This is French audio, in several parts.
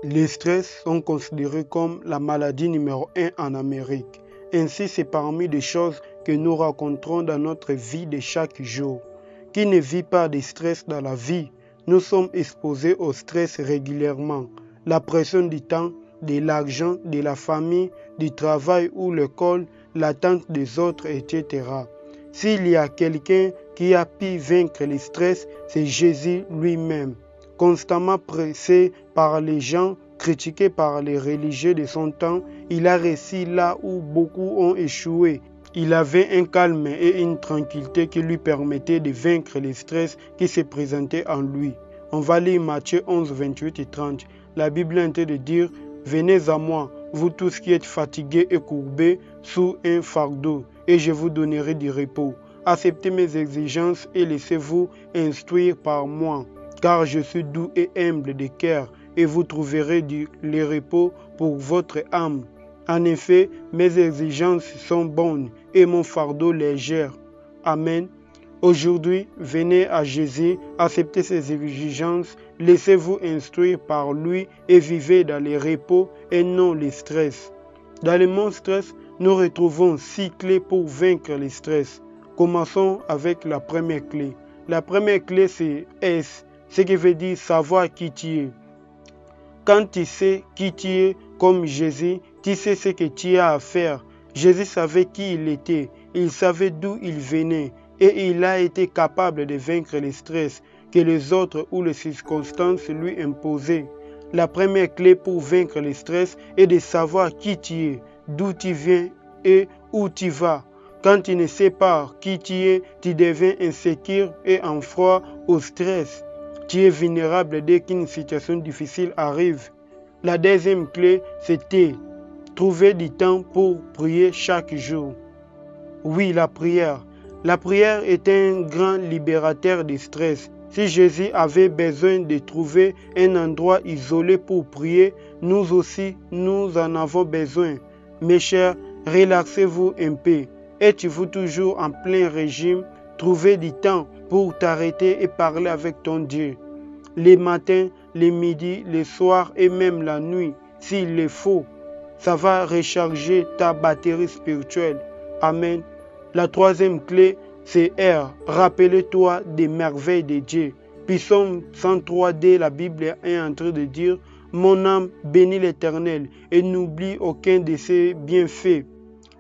Les stress sont considérés comme la maladie numéro 1 en Amérique. Ainsi, c'est parmi les choses que nous rencontrons dans notre vie de chaque jour. Qui ne vit pas de stress dans la vie? Nous sommes exposés au stress régulièrement. La pression du temps, de l'argent, de la famille, du travail ou l'école, l'attente des autres, etc. S'il y a quelqu'un qui a pu vaincre le stress, c'est Jésus lui-même. Constamment pressé par les gens, critiqué par les religieux de son temps, il a réussi là où beaucoup ont échoué. Il avait un calme et une tranquillité qui lui permettaient de vaincre le stress qui se présentait en lui. On va lire Matthieu 11, 28 et 30. La Bible est en train de dire « Venez à moi, vous tous qui êtes fatigués et courbés sous un fardeau, et je vous donnerai du repos. Acceptez mes exigences et laissez-vous instruire par moi, car je suis doux et humble de cœur, et vous trouverez le repos pour votre âme. En effet, mes exigences sont bonnes et mon fardeau léger. » Amen. Aujourd'hui, venez à Jésus, acceptez ses exigences, laissez-vous instruire par lui et vivez dans le repos et non le stress. Dans le monde stress, nous retrouvons 6 clés pour vaincre le stress. Commençons avec la première clé. La première clé, c'est S, ce qui veut dire savoir qui tu es. Quand tu sais qui tu es, comme Jésus, tu sais ce que tu as à faire. Jésus savait qui il était, il savait d'où il venait et il a été capable de vaincre le stress que les autres ou les circonstances lui imposaient. La première clé pour vaincre le stress est de savoir qui tu es, d'où tu viens et où tu vas. Quand tu ne sais pas qui tu es, tu deviens insécure et en froid au stress. Tu es vulnérable dès qu'une situation difficile arrive. La deuxième clé, c'était trouver du temps pour prier chaque jour. Oui, la prière. La prière est un grand libérateur de stress. Si Jésus avait besoin de trouver un endroit isolé pour prier, nous aussi, nous en avons besoin. Mes chers, relaxez-vous un peu. Êtes-vous toujours en plein régime? Trouvez du temps pour t'arrêter et parler avec ton Dieu. Les matins, les midis, les soirs et même la nuit, s'il le faut. Ça va recharger ta batterie spirituelle. Amen. La troisième clé, c'est R. Rappelez-toi des merveilles de Dieu. Psaume 103D, la Bible est en train de dire « Mon âme bénit l'Éternel et n'oublie aucun de ses bienfaits. »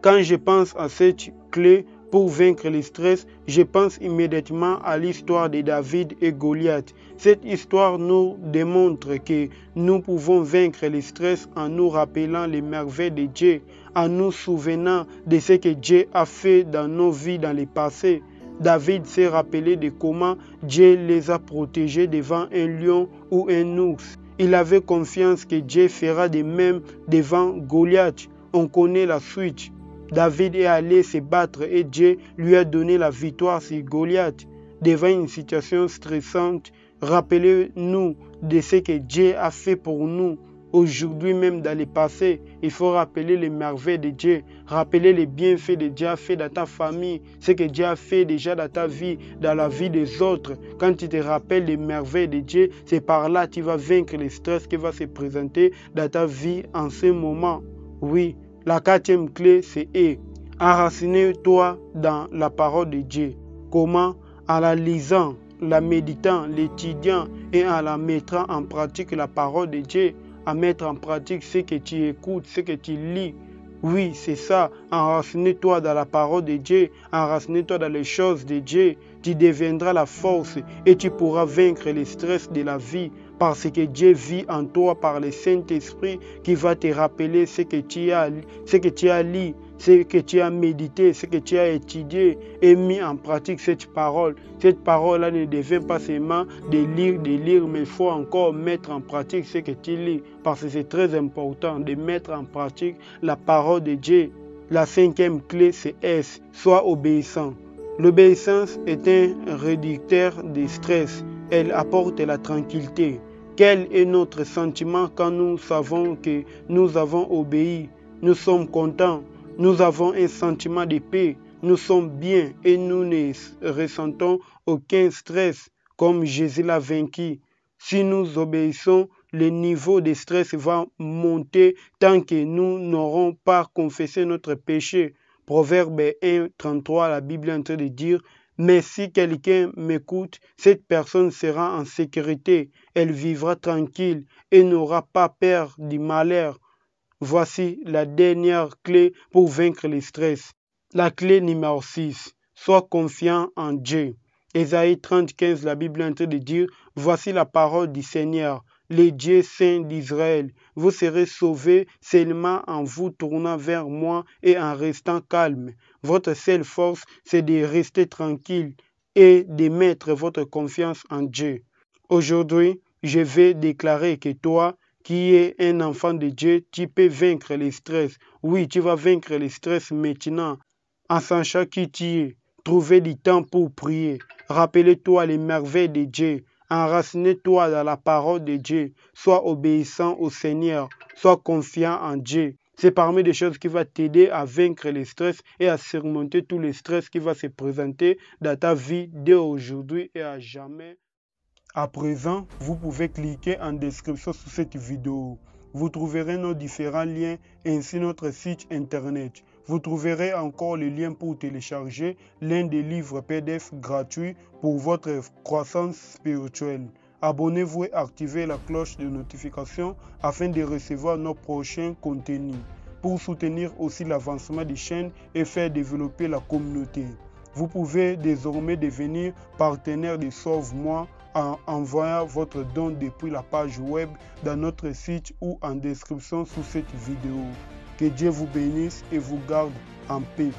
Quand je pense à cette clé pour vaincre le stress, je pense immédiatement à l'histoire de David et Goliath. Cette histoire nous démontre que nous pouvons vaincre le stress en nous rappelant les merveilles de Dieu, en nous souvenant de ce que Dieu a fait dans nos vies dans le passé. David s'est rappelé de comment Dieu les a protégés devant un lion ou un ours. Il avait confiance que Dieu fera de même devant Goliath. On connaît la suite. David est allé se battre et Dieu lui a donné la victoire sur Goliath. Devant une situation stressante, rappelez-nous de ce que Dieu a fait pour nous. Aujourd'hui même dans le passé, il faut rappeler les merveilles de Dieu, rappeler les bienfaits que Dieu a fait dans ta famille, ce que Dieu a fait déjà dans ta vie, dans la vie des autres. Quand tu te rappelles les merveilles de Dieu, c'est par là que tu vas vaincre le stress qui va se présenter dans ta vie en ce moment. Oui, la quatrième clé, c'est E. Enracinez-toi dans la parole de Dieu. Comment? En la lisant, la méditant, l'étudiant et en la mettant en pratique la parole de Dieu. À mettre en pratique ce que tu écoutes, ce que tu lis. Oui, c'est ça. Enracine-toi dans la parole de Dieu. Enracine-toi dans les choses de Dieu. Tu deviendras la force et tu pourras vaincre le stress de la vie parce que Dieu vit en toi par le Saint-Esprit qui va te rappeler ce que tu as lu, ce que tu as médité, ce que tu as étudié et mis en pratique cette parole. Cette parole-là ne devient pas seulement de lire, mais il faut encore mettre en pratique ce que tu lis parce que c'est très important de mettre en pratique la parole de Dieu. La cinquième clé, c'est S. Sois obéissant. L'obéissance est un réducteur de stress. Elle apporte la tranquillité. Quel est notre sentiment quand nous savons que nous avons obéi? Nous sommes contents. Nous avons un sentiment de paix. Nous sommes bien et nous ne ressentons aucun stress comme Jésus l'a vaincu. Si nous obéissons, le niveau de stress va monter tant que nous n'aurons pas confessé notre péché. Proverbe 1, 33, la Bible est en train de dire: mais si quelqu'un m'écoute, cette personne sera en sécurité, elle vivra tranquille et n'aura pas peur du malheur. Voici la dernière clé pour vaincre le stress. La clé numéro 6, sois confiant en Dieu. Ésaïe 30:15, la Bible est en train de dire: voici la parole du Seigneur, le Dieu saint d'Israël. Vous serez sauvés seulement en vous tournant vers moi et en restant calme. Votre seule force, c'est de rester tranquille et de mettre votre confiance en Dieu. Aujourd'hui, je vais déclarer que toi, qui es un enfant de Dieu, tu peux vaincre le stress. Oui, tu vas vaincre le stress maintenant en sachant qui tu es. Trouver du temps pour prier. Rappelez-toi les merveilles de Dieu. Enracinez-toi dans la parole de Dieu. Sois obéissant au Seigneur. Sois confiant en Dieu. C'est parmi des choses qui vont t'aider à vaincre le stress et à surmonter tout le stress qui va se présenter dans ta vie dès aujourd'hui et à jamais. À présent, vous pouvez cliquer en description sous cette vidéo. Vous trouverez nos différents liens ainsi notre site internet. Vous trouverez encore le lien pour télécharger l'un des livres PDF gratuits pour votre croissance spirituelle. Abonnez-vous et activez la cloche de notification afin de recevoir nos prochains contenus. Pour soutenir aussi l'avancement des chaînes et faire développer la communauté. Vous pouvez désormais devenir partenaire de Sauve-moi en envoyant votre don depuis la page web dans notre site ou en description sous cette vidéo. Que Dieu vous bénisse et vous garde en paix.